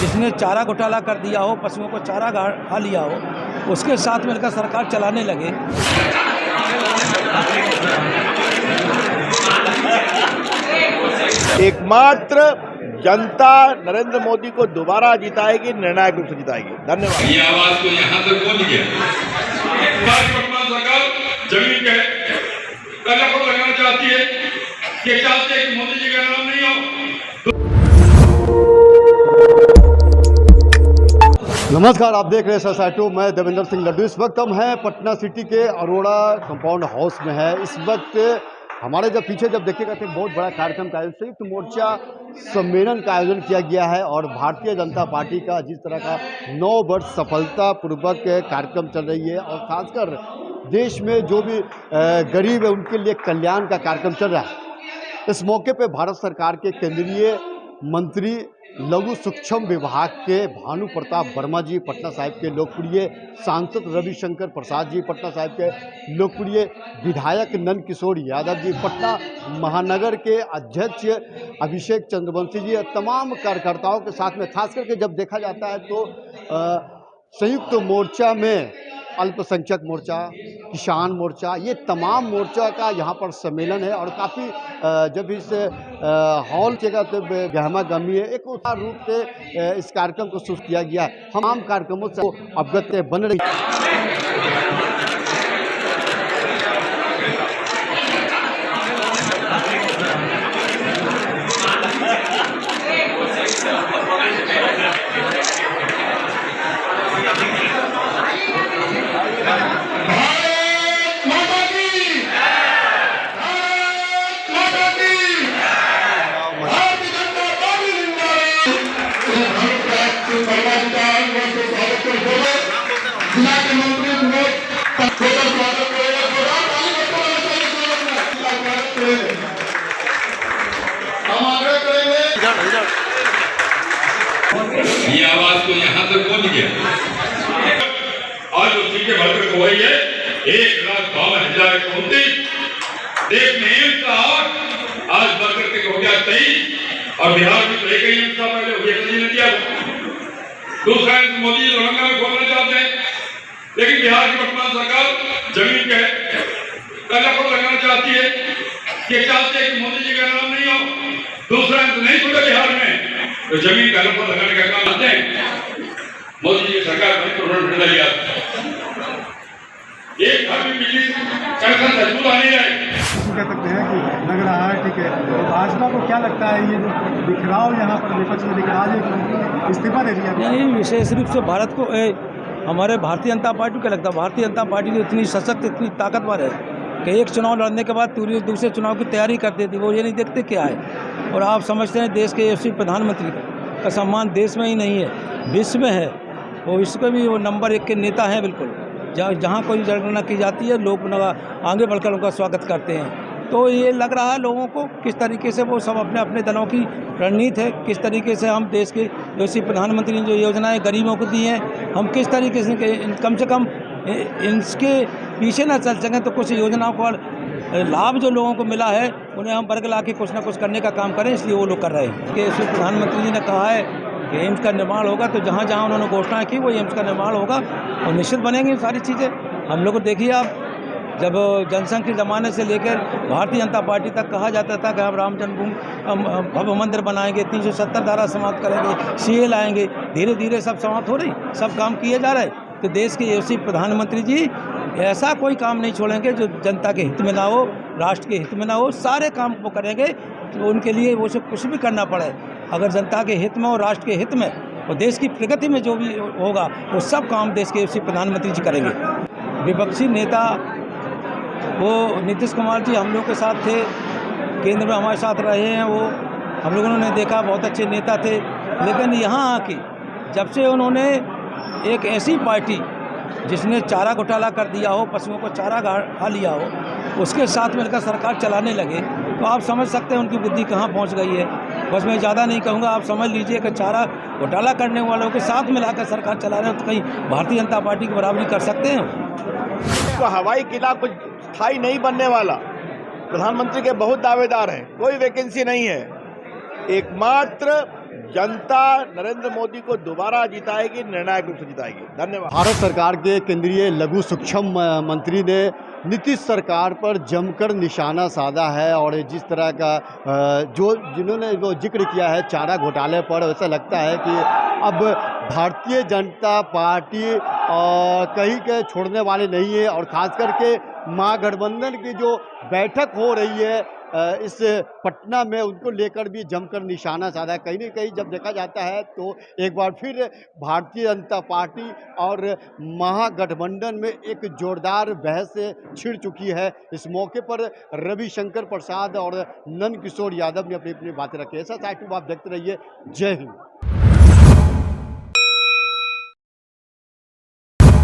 जिसने चारा घोटाला कर दिया हो, पशुओं को चारा खा लिया हो, उसके साथ मिलकर सरकार चलाने लगे। एकमात्र जनता नरेंद्र मोदी को दोबारा जिताएगी, निर्णायक रूप से जिताएगी। धन्यवाद। ये आवाज को यहाँ तक पहुंच गया। सरकार जमीन के कलम को लगाना चाहती है कि चाहते हैं कि मोदी जी का नाम नहीं हो। नमस्कार, आप देख रहे हैं सोसाइटी। मैं देवेंद्र सिंह लड्डू। इस वक्त हम हैं पटना सिटी के अरोड़ा कंपाउंड हाउस में है। इस वक्त हमारे पीछे देखिएगा तो बहुत बड़ा कार्यक्रम का संयुक्त मोर्चा सम्मेलन का आयोजन किया गया है और भारतीय जनता पार्टी का जिस तरह का 9 वर्ष सफलतापूर्वक कार्यक्रम चल रही है और खासकर देश में जो भी गरीब है उनके लिए कल्याण का कार्यक्रम चल रहा है। इस मौके पे भारत सरकार के केंद्रीय मंत्री लघु सूक्ष्म विभाग के भानु प्रताप वर्मा जी, पटना साहिब के लोकप्रिय सांसद रविशंकर प्रसाद जी, पटना साहिब के लोकप्रिय विधायक नंद किशोर यादव जी, पटना महानगर के अध्यक्ष अभिषेक चंद्रवंशी जी, तमाम कार्यकर्ताओं के साथ में खास करके जब देखा जाता है तो संयुक्त मोर्चा में अल्पसंख्यक मोर्चा, किसान मोर्चा, ये तमाम मोर्चा का यहाँ पर सम्मेलन है और काफ़ी जब इस हॉल जगह तो गहमा गमी है, एक उत्साह रूप से इस कार्यक्रम को शुरू किया गया है। तमाम कार्यक्रमों से अवगत बन रही ये आवाज को यहाँ तक पहुंच गया। आज उसी के बढ़कर को है 1,52,029। देश में एम्स का 8 आज बढ़कर के हो गया 23 और बिहार में तो एक ही एम्स था पहले, वो ने दिया। दूसरा मोदी जी दरभंगा में खोलना चाहते हैं, लेकिन बिहार की वर्तमान सरकार जमीन के कलम को लगाना चाहती है कि चाहते हैं कि मोदी जी का नाम नहीं हो। दूसरा नहीं खुला बिहार में तो जमीन का लंबा लगाने का काम आते हैं। मोदी जी की सरकार में तो उन्होंने लिया, एक घर में बिजली कनेक्शन सचमुच आने जाए। कह सकते हैं कि लग रहा है, ठीक है। तो भाजपा को क्या लगता है ये जो बिखराव यहाँ पर विपक्ष में दिख रहा है, इस्तीफा दे दिया? नहीं, विशेष रूप से भारत को हमारे भारतीय जनता पार्टी को लगता है भारतीय जनता पार्टी जो इतनी सशक्त, इतनी ताकतवर है कि एक चुनाव लड़ने के बाद दूसरे चुनाव की तैयारी कर देती। वो ये नहीं देखते क्या है। और आप समझते हैं देश के यशस्वी प्रधानमंत्री का सम्मान देश में ही नहीं है, विश्व में है। वो विश्व में भी वो नंबर 1 के नेता हैं। बिल्कुल जहाँ कोई जनगणना की जाती है, लोग आगे बढ़कर उनका स्वागत करते हैं। तो ये लग रहा है लोगों को किस तरीके से वो सब अपने अपने दलों की रणनीति है, किस तरीके से हम देश के यशस्वी प्रधानमंत्री ने जो योजनाएं गरीबों को दी हैं, हम किस तरीके से कम इनके पीछे ना चल सकें तो कुछ योजनाओं का लाभ जो लोगों को मिला है उन्हें हम वर्ग ला के कुछ ना कुछ करने का काम करें, इसलिए वो लोग कर रहे हैं। कि यशस्वी प्रधानमंत्री जी ने कहा है कि एम्स का निर्माण होगा, तो जहाँ जहाँ उन्होंने घोषणा की वो एम्स का निर्माण होगा और निश्चित बनेंगी सारी चीज़ें। हम लोग को देखिए, आप जब जनसंघ के ज़माने से लेकर भारतीय जनता पार्टी तक कहा जाता था कि हम राम जन्मभूमि भव्य मंदिर बनाएंगे, 370 धारा समाप्त करेंगे, सीए लाएंगे, धीरे धीरे सब समाप्त हो रही, सब काम किए जा रहे। तो देश के यशस्वी प्रधानमंत्री जी ऐसा कोई काम नहीं छोड़ेंगे जो जनता के हित में ना हो, राष्ट्र के हित में ना हो। सारे काम वो करेंगे तो उनके लिए वो सब कुछ भी करना पड़े, अगर जनता के हित में और राष्ट्र के हित में और देश की प्रगति में जो भी होगा वो सब काम देश के यशस्वी प्रधानमंत्री जी करेंगे। विपक्षी नेता वो नीतीश कुमार जी हम लोग के साथ थे, केंद्र में हमारे साथ रहे हैं। वो हम लोगों ने देखा बहुत अच्छे नेता थे, लेकिन यहाँ आके जब से उन्होंने एक ऐसी पार्टी जिसने चारा घोटाला कर दिया हो, पशुओं को चारा खा लिया हो, उसके साथ मिलकर सरकार चलाने लगे, तो आप समझ सकते हैं उनकी बुद्धि कहाँ पहुँच गई है। बस मैं ज़्यादा नहीं कहूँगा, आप समझ लीजिए कि चारा घोटाला करने वालों के साथ मिलाकर सरकार चला रहे हो तो कहीं भारतीय जनता पार्टी की बराबरी कर सकते हैं? तो हवाई किला कुछ स्थायी नहीं बनने वाला। प्रधानमंत्री के बहुत दावेदार हैं, कोई वैकेंसी नहीं है। एकमात्र जनता नरेंद्र मोदी को दोबारा जिताएगी, निर्णायक रूप से जिताएगी। धन्यवाद। भारत सरकार के केंद्रीय लघु सूक्ष्म मंत्री ने नीतीश सरकार पर जमकर निशाना साधा है और जिस तरह का जिन्होंने वो जिक्र किया है चारा घोटाले पर, ऐसा लगता है कि अब भारतीय जनता पार्टी कहीं के छोड़ने वाले नहीं है और खास करके महागठबंधन की जो बैठक हो रही है इस पटना में, उनको लेकर भी जमकर निशाना साधा है। कहीं न कहीं जब देखा जाता है तो एक बार फिर भारतीय जनता पार्टी और महागठबंधन में एक जोरदार बहस छिड़ चुकी है। इस मौके पर रविशंकर प्रसाद और नंद किशोर यादव ने अपनी अपनी बातें रखी। ऐसा साइट आप देखते रहिए। जय हिंद।